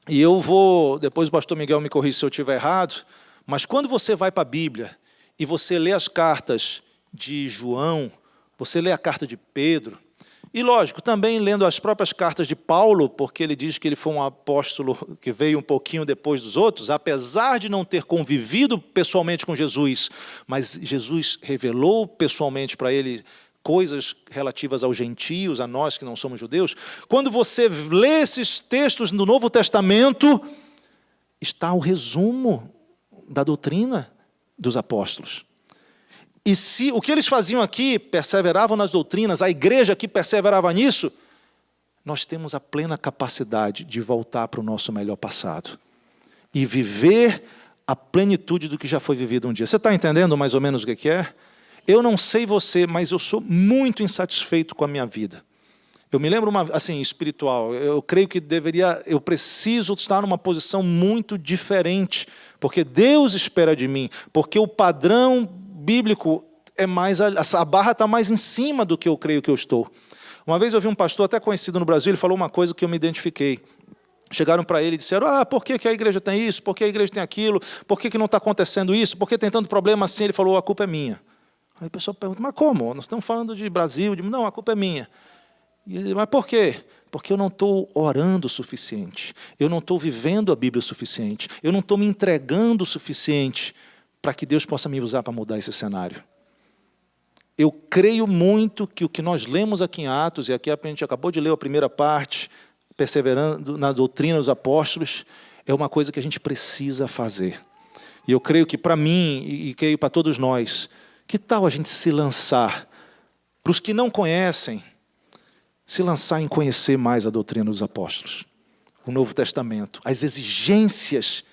E eu vou, depois o pastor Miguel me corrige se eu estiver errado, mas quando você vai para a Bíblia e você lê as cartas de João, você lê a carta de Pedro, e lógico, também lendo as próprias cartas de Paulo, porque ele diz que ele foi um apóstolo que veio um pouquinho depois dos outros, apesar de não ter convivido pessoalmente com Jesus, mas Jesus revelou pessoalmente para ele coisas relativas aos gentios, a nós que não somos judeus. Quando você lê esses textos do Novo Testamento, está o resumo da doutrina dos apóstolos. E se o que eles faziam aqui, perseveravam nas doutrinas, a igreja aqui perseverava nisso, nós temos a plena capacidade de voltar para o nosso melhor passado e viver a plenitude do que já foi vivido um dia. Você está entendendo mais ou menos o que é? Eu não sei você, mas eu sou muito insatisfeito com a minha vida. Eu me lembro, espiritual, eu creio que eu preciso estar numa posição muito diferente, porque Deus espera de mim, porque o padrão bíblico é mais, a barra está mais em cima do que eu creio que eu estou. Uma vez eu vi um pastor até conhecido no Brasil, ele falou uma coisa que eu me identifiquei. Chegaram para ele e disseram, por que a igreja tem isso? Por que a igreja tem aquilo? Por que não está acontecendo isso? Por que tem tanto problema assim? Ele falou, a culpa é minha. Aí a pessoa pergunta, mas como? Nós estamos falando de Brasil. Não, a culpa é minha. Mas por quê? Porque eu não estou orando o suficiente. Eu não estou vivendo a Bíblia o suficiente. Eu não estou me entregando o suficiente para que Deus possa me usar para mudar esse cenário. Eu creio muito que o que nós lemos aqui em Atos, e aqui a gente acabou de ler a primeira parte, perseverando na doutrina dos apóstolos, é uma coisa que a gente precisa fazer. E eu creio que para mim, e creio para todos nós, que tal a gente se lançar, para os que não conhecem, se lançar em conhecer mais a doutrina dos apóstolos, o Novo Testamento, as exigências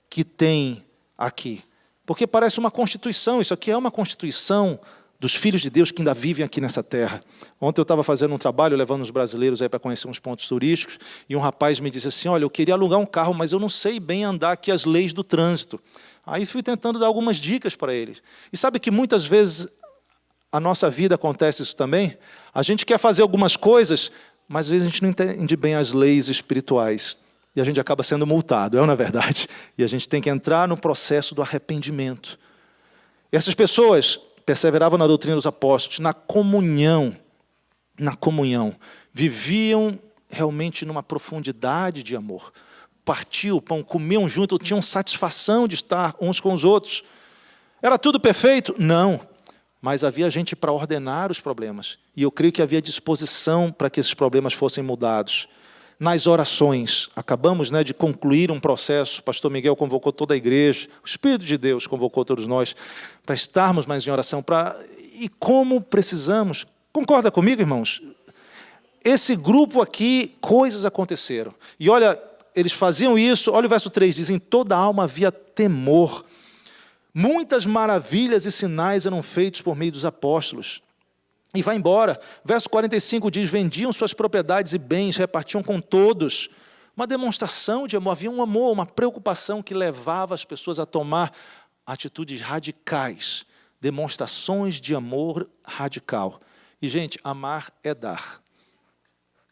que tem aqui. Porque parece uma constituição, isso aqui é uma constituição dos filhos de Deus que ainda vivem aqui nessa terra. Ontem eu estava fazendo um trabalho, levando os brasileiros aí para conhecer uns pontos turísticos, e um rapaz me disse assim, olha, eu queria alugar um carro, mas eu não sei bem andar aqui as leis do trânsito. Aí fui tentando dar algumas dicas para eles. E sabe que muitas vezes a nossa vida acontece isso também? A gente quer fazer algumas coisas, mas às vezes a gente não entende bem as leis espirituais. E a gente acaba sendo multado, não é verdade? E a gente tem que entrar no processo do arrependimento. E essas pessoas perseveravam na doutrina dos apóstolos, na comunhão, viviam realmente numa profundidade de amor. Partiam o pão, comiam junto, tinham satisfação de estar uns com os outros. Era tudo perfeito? Não. Mas havia gente para ordenar os problemas. E eu creio que havia disposição para que esses problemas fossem mudados. Nas orações, acabamos de concluir um processo, o pastor Miguel convocou toda a igreja, o Espírito de Deus convocou todos nós, para estarmos mais em oração. E como precisamos, concorda comigo, irmãos? Esse grupo aqui, coisas aconteceram. E olha, eles faziam isso, olha o verso 3, diz, em toda a alma havia temor. Muitas maravilhas e sinais eram feitos por meio dos apóstolos. e vai embora. Verso 45 diz, vendiam suas propriedades e bens, repartiam com todos. Uma demonstração de amor, havia um amor, uma preocupação que levava as pessoas a tomar atitudes radicais, demonstrações de amor radical. E, gente, amar é dar.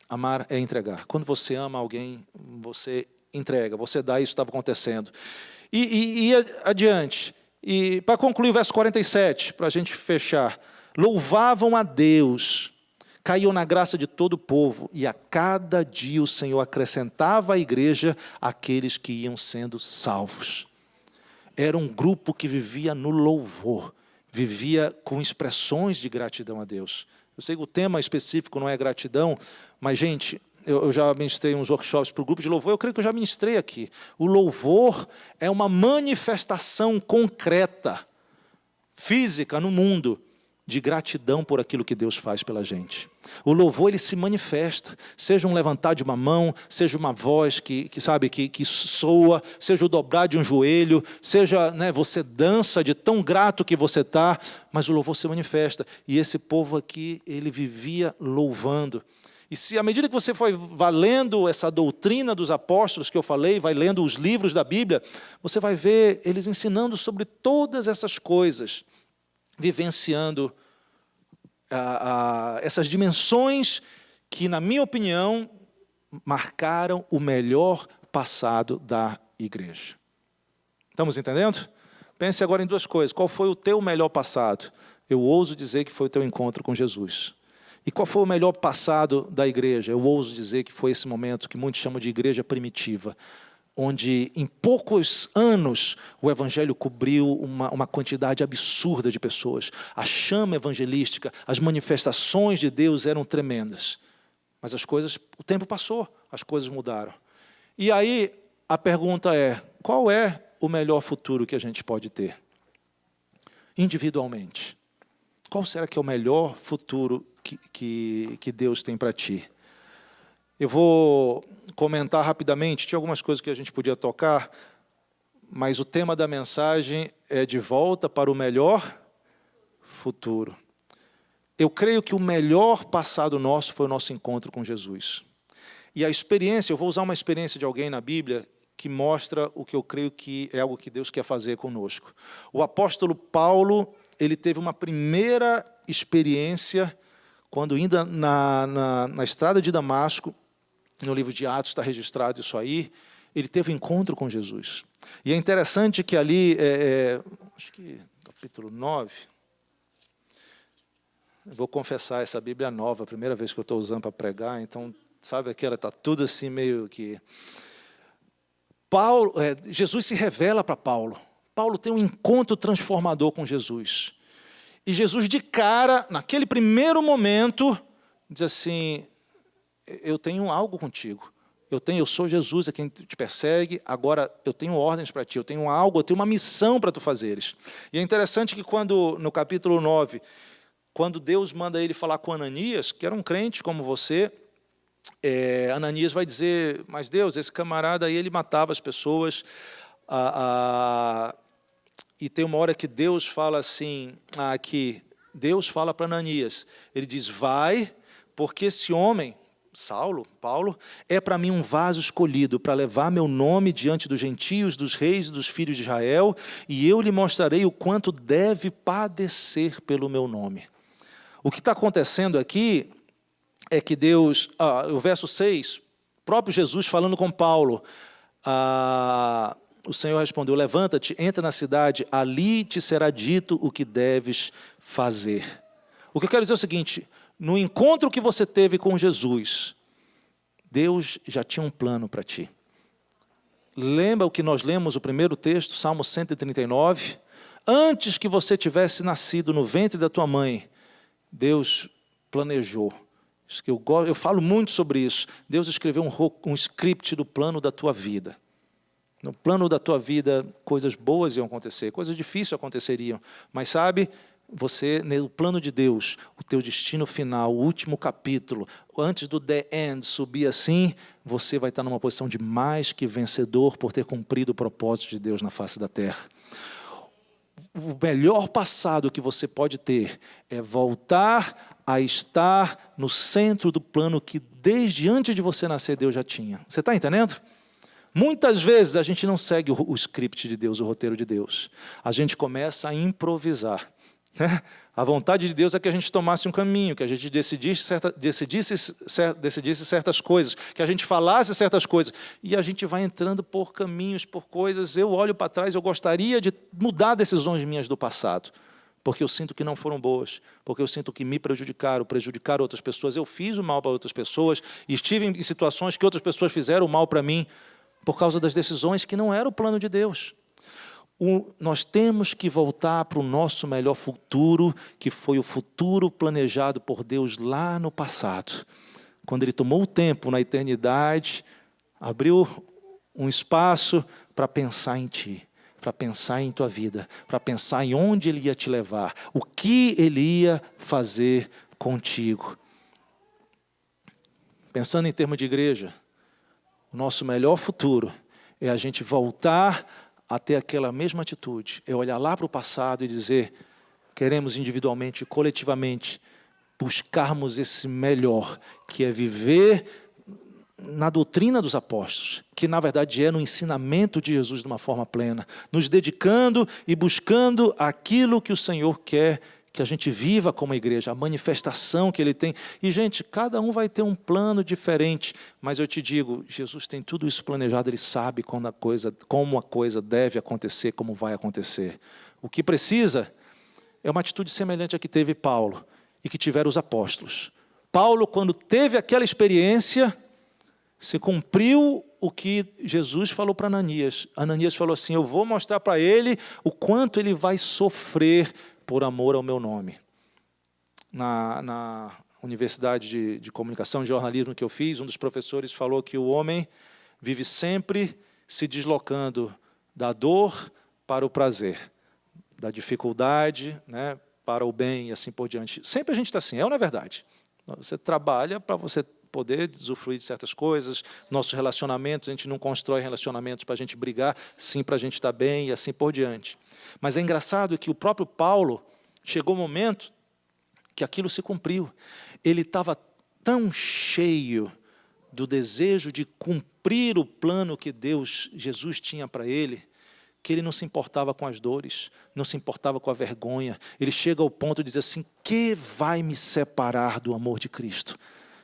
Amar é entregar. Quando você ama alguém, você entrega, você dá, isso estava acontecendo. E adiante, e para concluir o verso 47, para a gente fechar, louvavam a Deus, caíam na graça de todo o povo, e a cada dia o Senhor acrescentava à igreja aqueles que iam sendo salvos. Era um grupo que vivia no louvor, vivia com expressões de gratidão a Deus. Eu sei que o tema específico não é gratidão, mas, gente, eu já ministrei uns workshops para o grupo de louvor, eu creio que eu já ministrei aqui. O louvor é uma manifestação concreta, física no mundo, de gratidão por aquilo que Deus faz pela gente. O louvor, ele se manifesta, seja um levantar de uma mão, seja uma voz que soa, seja o dobrar de um joelho, seja, né, você dança de tão grato que você está, mas o louvor se manifesta. E esse povo aqui, ele vivia louvando. E se à medida que você vai lendo essa doutrina dos apóstolos que eu falei, vai lendo os livros da Bíblia, você vai ver eles ensinando sobre todas essas coisas, vivenciando essas dimensões que, na minha opinião, marcaram o melhor passado da igreja. Estamos entendendo? Pense agora em duas coisas. Qual foi o teu melhor passado? Eu ouso dizer que foi o teu encontro com Jesus. E qual foi o melhor passado da igreja? Eu ouso dizer que foi esse momento que muitos chamam de igreja primitiva, onde em poucos anos o evangelho cobriu uma quantidade absurda de pessoas. A chama evangelística, as manifestações de Deus eram tremendas. Mas o tempo passou, as coisas mudaram. E aí a pergunta é, qual é o melhor futuro que a gente pode ter? Individualmente. Qual será que é o melhor futuro que Deus tem para ti? Eu vou comentar rapidamente, tinha algumas coisas que a gente podia tocar, mas o tema da mensagem é de volta para o melhor futuro. Eu creio que o melhor passado nosso foi o nosso encontro com Jesus. E a experiência, eu vou usar uma experiência de alguém na Bíblia que mostra o que eu creio que é algo que Deus quer fazer conosco. O apóstolo Paulo, ele teve uma primeira experiência quando ainda na estrada de Damasco, no livro de Atos está registrado isso aí, ele teve um encontro com Jesus. E é interessante que ali, acho que capítulo 9, eu vou confessar, essa Bíblia é nova, a primeira vez que eu estou usando para pregar, então, sabe aquela, está tudo assim meio que... Jesus se revela para Paulo. Paulo tem um encontro transformador com Jesus. E Jesus, de cara, naquele primeiro momento, diz assim, eu tenho algo contigo. Eu sou Jesus, é quem te persegue, agora eu tenho ordens para ti, eu tenho algo, eu tenho uma missão para tu fazeres. E é interessante que no capítulo 9, quando Deus manda ele falar com Ananias, que era um crente como você, Ananias vai dizer, mas Deus, esse camarada aí, ele matava as pessoas, e tem uma hora que Deus fala assim, aqui, Deus fala para Ananias, ele diz, vai, porque esse homem, Paulo, é para mim um vaso escolhido, para levar meu nome diante dos gentios, dos reis e dos filhos de Israel, e eu lhe mostrarei o quanto deve padecer pelo meu nome. O que está acontecendo aqui é que Deus, o verso 6, próprio Jesus falando com Paulo, o Senhor respondeu, levanta-te, entra na cidade, ali te será dito o que deves fazer. O que eu quero dizer é o seguinte, no encontro que você teve com Jesus, Deus já tinha um plano para ti. Lembra o que nós lemos, o primeiro texto, Salmo 139? Antes que você tivesse nascido no ventre da tua mãe, Deus planejou. Eu falo muito sobre isso. Deus escreveu um script do plano da tua vida. No plano da tua vida, coisas boas iam acontecer, coisas difíceis aconteceriam. Mas sabe, você, no plano de Deus, o teu destino final, o último capítulo, antes do the end subir assim, você vai estar numa posição de mais que vencedor por ter cumprido o propósito de Deus na face da terra. O melhor passado que você pode ter é voltar a estar no centro do plano que desde antes de você nascer Deus já tinha. Você está entendendo? Muitas vezes a gente não segue o script de Deus, o roteiro de Deus. A gente começa a improvisar. A vontade de Deus é que a gente tomasse um caminho, que a gente decidisse certas coisas, que a gente falasse certas coisas. E a gente vai entrando por caminhos, por coisas. Eu olho para trás, eu gostaria de mudar decisões minhas do passado, porque eu sinto que não foram boas, porque eu sinto que me prejudicaram outras pessoas. Eu fiz o mal para outras pessoas, e estive em situações que outras pessoas fizeram o mal para mim, por causa das decisões que não era o plano de Deus. Nós temos que voltar para o nosso melhor futuro, que foi o futuro planejado por Deus lá no passado. Quando Ele tomou o tempo na eternidade, abriu um espaço para pensar em ti, para pensar em tua vida, para pensar em onde Ele ia te levar, o que Ele ia fazer contigo. Pensando em termos de igreja, o nosso melhor futuro é a gente voltar a ter aquela mesma atitude, é olhar lá para o passado e dizer, queremos individualmente e coletivamente buscarmos esse melhor, que é viver na doutrina dos apóstolos, que na verdade é no ensinamento de Jesus de uma forma plena, nos dedicando e buscando aquilo que o Senhor quer que a gente viva como igreja, a manifestação que Ele tem. E, gente, cada um vai ter um plano diferente, mas eu te digo, Jesus tem tudo isso planejado, Ele sabe como a coisa deve acontecer, como vai acontecer. O que precisa é uma atitude semelhante à que teve Paulo e que tiveram os apóstolos. Paulo, quando teve aquela experiência, se cumpriu o que Jesus falou para Ananias. Ananias falou assim, eu vou mostrar para ele o quanto ele vai sofrer por amor ao meu nome. Na Universidade de Comunicação e Jornalismo que eu fiz, um dos professores falou que o homem vive sempre se deslocando da dor para o prazer, da dificuldade, né, para o bem e assim por diante. Sempre a gente está assim, é ou não é verdade? Você trabalha para você poder usufruir de certas coisas, nossos relacionamentos, a gente não constrói relacionamentos para a gente brigar, sim para a gente estar bem e assim por diante. Mas é engraçado que o próprio Paulo, chegou o momento que aquilo se cumpriu. Ele estava tão cheio do desejo de cumprir o plano que Jesus tinha para ele, que ele não se importava com as dores, não se importava com a vergonha. Ele chega ao ponto de dizer assim, que vai me separar do amor de Cristo?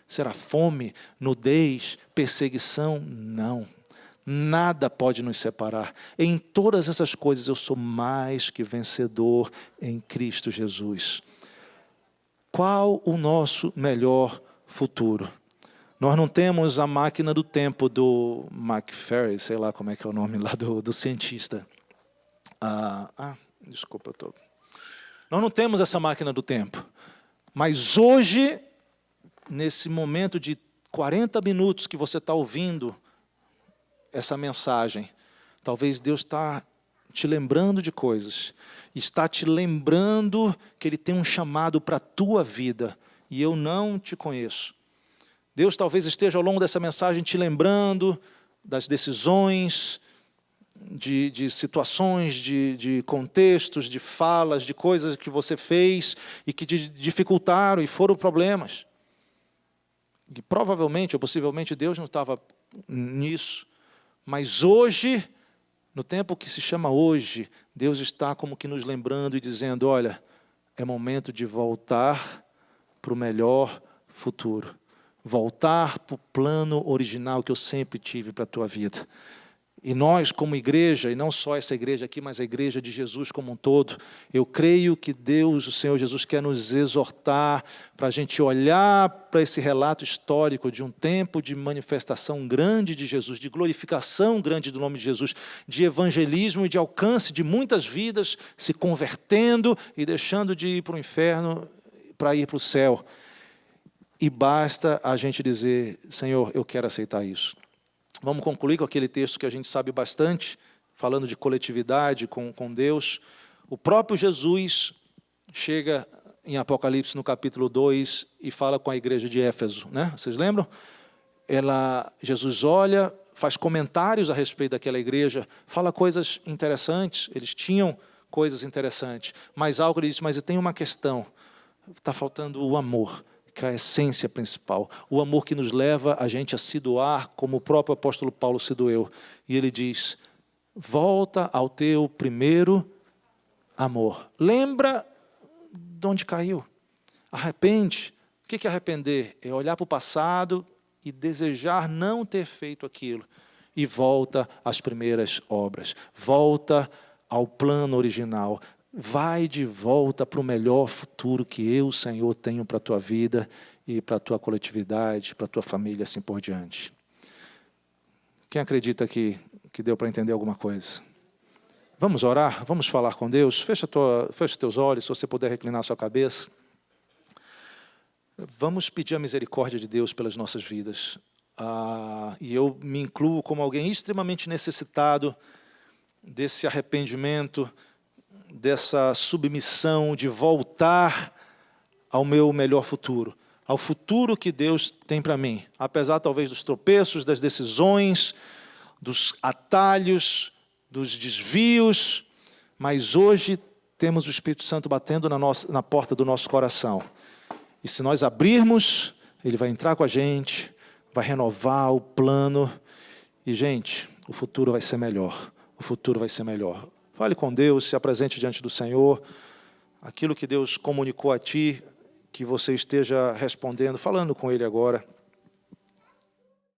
Será fome, nudez, perseguição? Não. Nada pode nos separar. Em todas essas coisas eu sou mais que vencedor em Cristo Jesus. Qual o nosso melhor futuro? Nós não temos a máquina do tempo do McFerry, sei lá como é que é o nome lá do cientista. Desculpa, Nós não temos essa máquina do tempo. Mas hoje, nesse momento de 40 minutos que você está ouvindo essa mensagem, talvez Deus está te lembrando de coisas, está te lembrando que Ele tem um chamado para a tua vida, e eu não te conheço. Deus talvez esteja ao longo dessa mensagem te lembrando das decisões, de situações, de contextos, de falas, de coisas que você fez e que te dificultaram e foram problemas. E provavelmente ou possivelmente Deus não estava nisso, mas hoje, no tempo que se chama hoje, Deus está como que nos lembrando e dizendo, olha, é momento de voltar para o melhor futuro. Voltar para o plano original que eu sempre tive para a tua vida. E nós, como igreja, e não só essa igreja aqui, mas a igreja de Jesus como um todo, eu creio que Deus, o Senhor Jesus, quer nos exortar para a gente olhar para esse relato histórico de um tempo de manifestação grande de Jesus, de glorificação grande do nome de Jesus, de evangelismo e de alcance de muitas vidas se convertendo e deixando de ir para o inferno para ir para o céu. E basta a gente dizer, Senhor, eu quero aceitar isso. Vamos concluir com aquele texto que a gente sabe bastante, falando de coletividade com Deus. O próprio Jesus chega em Apocalipse, no capítulo 2, e fala com a igreja de Éfeso, né? Vocês lembram? Jesus olha, faz comentários a respeito daquela igreja, fala coisas interessantes, eles tinham coisas interessantes, mas algo ele diz, mas tem uma questão, Está faltando o amor, que é a essência principal. O amor que nos leva a gente a se doar, como o próprio apóstolo Paulo se doeu. E ele diz, volta ao teu primeiro amor. Lembra de onde caiu. Arrepende. O que é arrepender? É olhar para o passado e desejar não ter feito aquilo. E volta às primeiras obras. Volta ao plano original. Vai de volta para o melhor futuro que eu, Senhor, tenho para a tua vida e para a tua coletividade, para a tua família, assim por diante. Quem acredita que deu para entender alguma coisa? Vamos orar? Vamos falar com Deus? Fecha teus olhos, se você puder reclinar a sua cabeça. Vamos pedir a misericórdia de Deus pelas nossas vidas. E eu me incluo como alguém extremamente necessitado desse arrependimento, dessa submissão, de voltar ao meu melhor futuro, ao futuro que Deus tem para mim, apesar talvez dos tropeços, das decisões, dos atalhos, dos desvios, mas hoje temos o Espírito Santo batendo na porta do nosso coração. E se nós abrirmos, Ele vai entrar com a gente, vai renovar o plano, e gente, o futuro vai ser melhor, o futuro vai ser melhor. Fale com Deus, se apresente diante do Senhor. Aquilo que Deus comunicou a ti, que você esteja respondendo, falando com Ele agora.